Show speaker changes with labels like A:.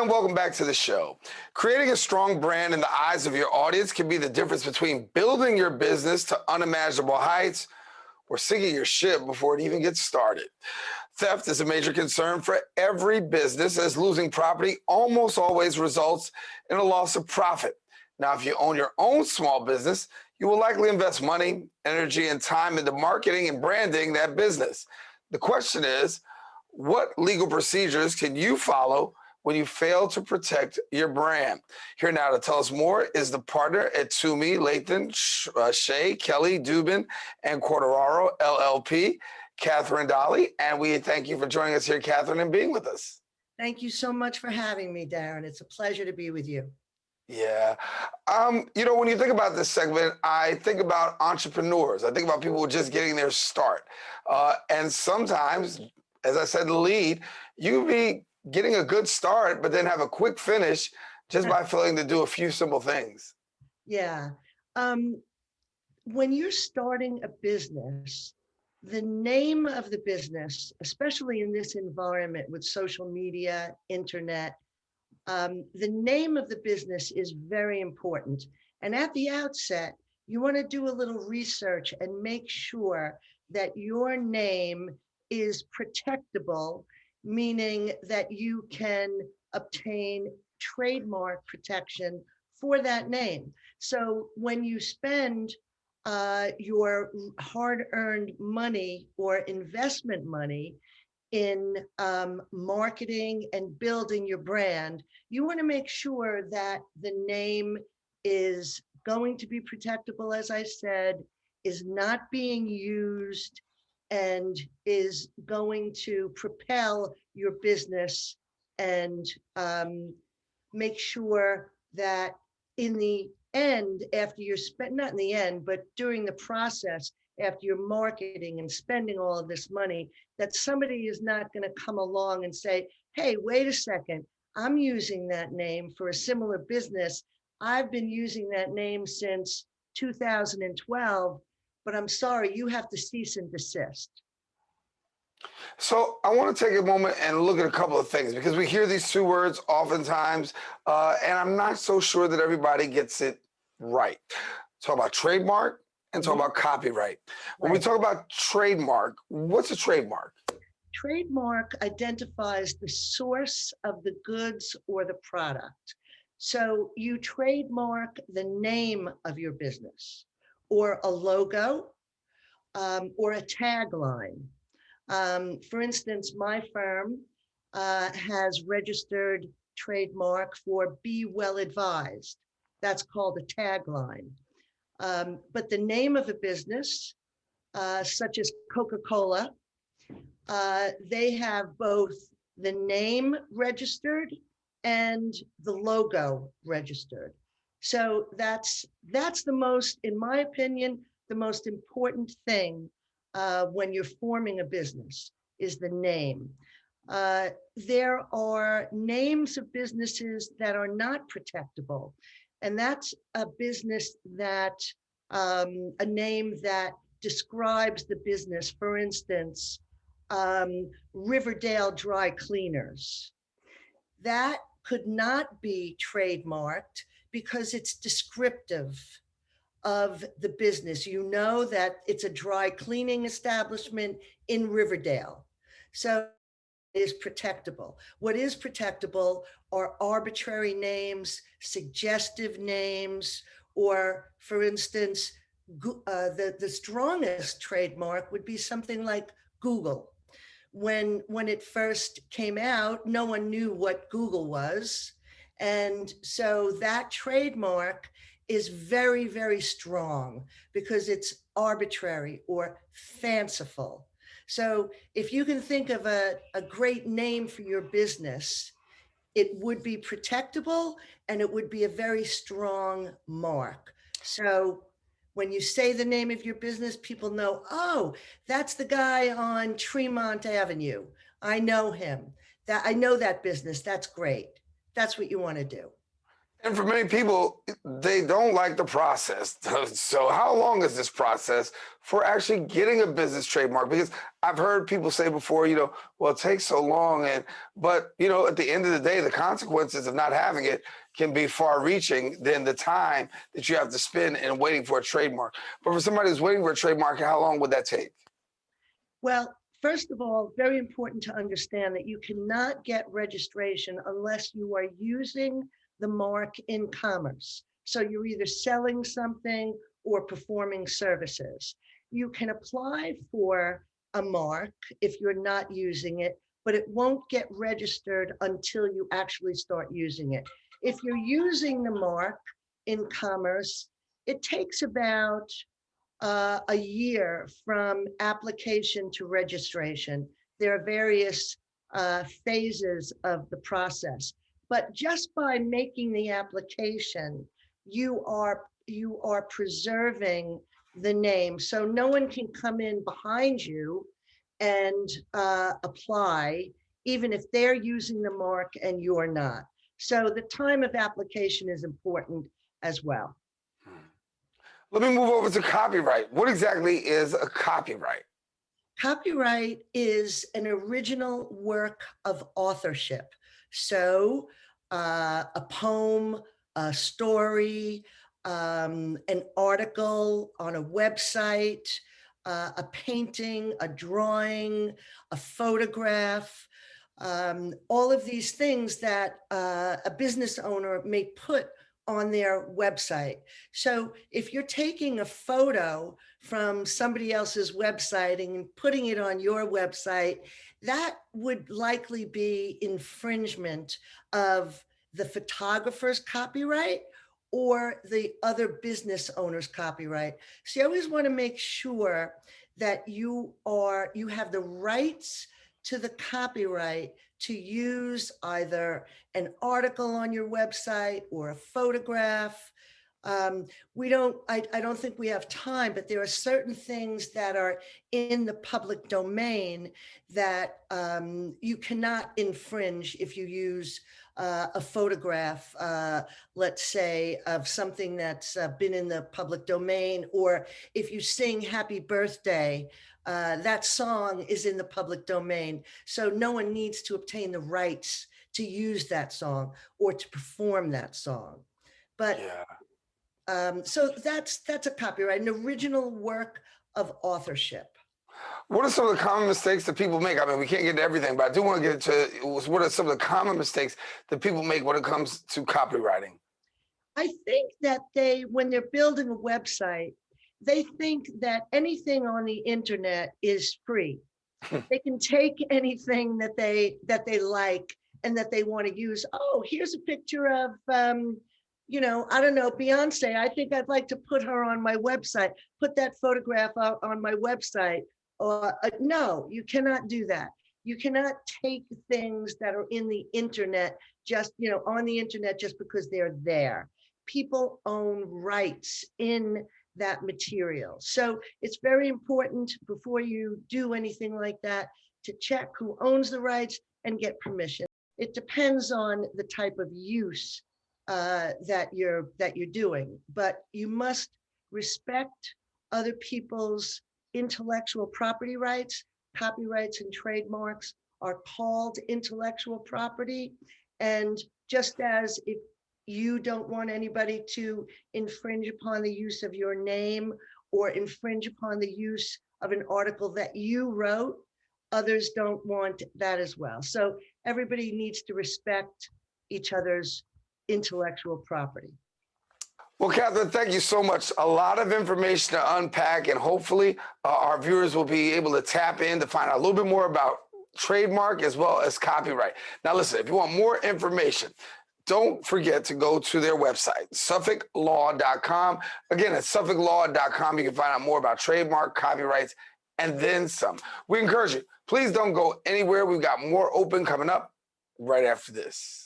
A: and welcome back to the show. Creating a strong brand in the eyes of your audience can be the difference between building your business to unimaginable heights or sinking your ship before it even gets started. Theft is a major concern for every business, as losing property almost always results in a loss of profit. Now, if you own your own small business, you will likely invest money, energy, and time into marketing and branding that business. The question is, what legal procedures can you follow when you fail to protect your brand? Here now to tell us more is the partner at Toomey, Lathan, Shea, Kelly, Dubin, and Quartararo, LLP, Catherine Dolly. And we thank you for joining us here, Catherine, and being with us.
B: Thank you so much for having me, Darren. It's a pleasure to be with you.
A: Yeah. When you think about this segment, I think about entrepreneurs. I think about people just getting their start. And sometimes, as I said in the lead, you be getting a good start, but then have a quick finish just by failing to do a few simple things.
B: Yeah. When you're starting a business, the name of the business, especially in this environment with social media, internet, the name of the business is very important. And at the outset, you want to do a little research and make sure that your name is protectable, meaning that you can obtain trademark protection for that name. So when you spend your hard-earned money or investment money in marketing and building your brand, you want to make sure that the name is going to be protectable, as I said, is not being used, and is going to propel your business, and make sure that in the end, after you're not in the end, but during the process, after you're marketing and spending all of this money, that somebody is not going to come along and say, hey, wait a second, I'm using that name for a similar business. I've been using that name since 2012, but I'm sorry, you have to cease and desist.
A: So I want to take a moment and look at a couple of things, because we hear these two words oftentimes, and I'm not so sure that everybody gets it right. Talk about trademark and talk about copyright. When we talk about trademark, what's a trademark?
B: Trademark identifies the source of the goods or the product. So you trademark the name of your business, or a logo, or a tagline. For instance, my firm has registered trademark for Be Well Advised. That's called a tagline. But the name of a business, such as Coca-Cola, they have both the name registered and the logo registered. So that's the most, in my opinion, the most important thing when you're forming a business is the name. There are names of businesses that are not protectable. And that's a business that, a name that describes the business. For instance, Riverdale Dry Cleaners. That could not be trademarked because it's descriptive of the business. You know that it's a dry cleaning establishment in Riverdale. So it is protectable. What is protectable are arbitrary names, suggestive names, or for instance, the strongest trademark would be something like Google. When it first came out, no one knew what Google was. And so that trademark is very, very strong because it's arbitrary or fanciful. So if you can think of a great name for your business, it would be protectable and it would be a very strong mark. So when you say the name of your business, people know, oh, that's the guy on Tremont Avenue. I know him. I know that business. That's great. That's what you want to do.
A: And for many people, they don't like the process. So, how long is this process for actually getting a business trademark? Because I've heard people say before, well, it takes so long, but at the end of the day, the consequences of not having it can be far-reaching than the time that you have to spend in waiting for a trademark. But for somebody who's waiting for a trademark, how long would that take?
B: Well, first of all, very important to understand that you cannot get registration unless you are using the mark in commerce. So you're either selling something or performing services. You can apply for a mark if you're not using it, but it won't get registered until you actually start using it. If you're using the mark in commerce, it takes about a year from application to registration. There are various phases of the process, but just by making the application, you are preserving the name, so no one can come in behind you and apply, even if they're using the mark and you're not. So the time of application is important as well.
A: Let me move over to copyright. What exactly is a copyright?
B: Copyright is an original work of authorship. So a poem, a story, an article on a website, a painting, a drawing, a photograph, all of these things that a business owner may put on their website. So if you're taking a photo from somebody else's website and putting it on your website, that would likely be infringement of the photographer's copyright or the other business owner's copyright. So you always want to make sure that you have the rights to the copyright to use either an article on your website or a photograph. I don't think we have time, but there are certain things that are in the public domain that you cannot infringe if you use a photograph, let's say, of something that's been in the public domain, or if you sing happy birthday, that song is in the public domain. So no one needs to obtain the rights to use that song or to perform that song. But so that's a copyright, an original work of authorship.
A: What are some of the common mistakes that people make? I mean, we can't get into everything, but I do want to get into what are some of the common mistakes that people make when it comes to copywriting?
B: I think that when they're building a website, they think that anything on the internet is free. They can take anything that they like and that they want to use. Oh, here's a picture of, I don't know, Beyonce. I think I'd like to put her on my website, put that photograph out on my website. No, you cannot do that. You cannot take things that are in the internet, just, on the internet just because they're there. People own rights in that material. So it's very important before you do anything like that to check who owns the rights and get permission. It depends on the type of use that you're doing, but you must respect other people's intellectual property rights. Copyrights and trademarks are called intellectual property, and just as if you don't want anybody to infringe upon the use of your name or infringe upon the use of an article that you wrote, others don't want that as well. So everybody needs to respect each other's intellectual property.
A: Well, Catherine, thank you so much. A lot of information to unpack, and hopefully our viewers will be able to tap in to find out a little bit more about trademark as well as copyright. Now, listen, if you want more information, don't forget to go to their website, suffolklaw.com. Again, at suffolklaw.com, you can find out more about trademark, copyrights, and then some. We encourage you, please don't go anywhere. We've got more open coming up right after this.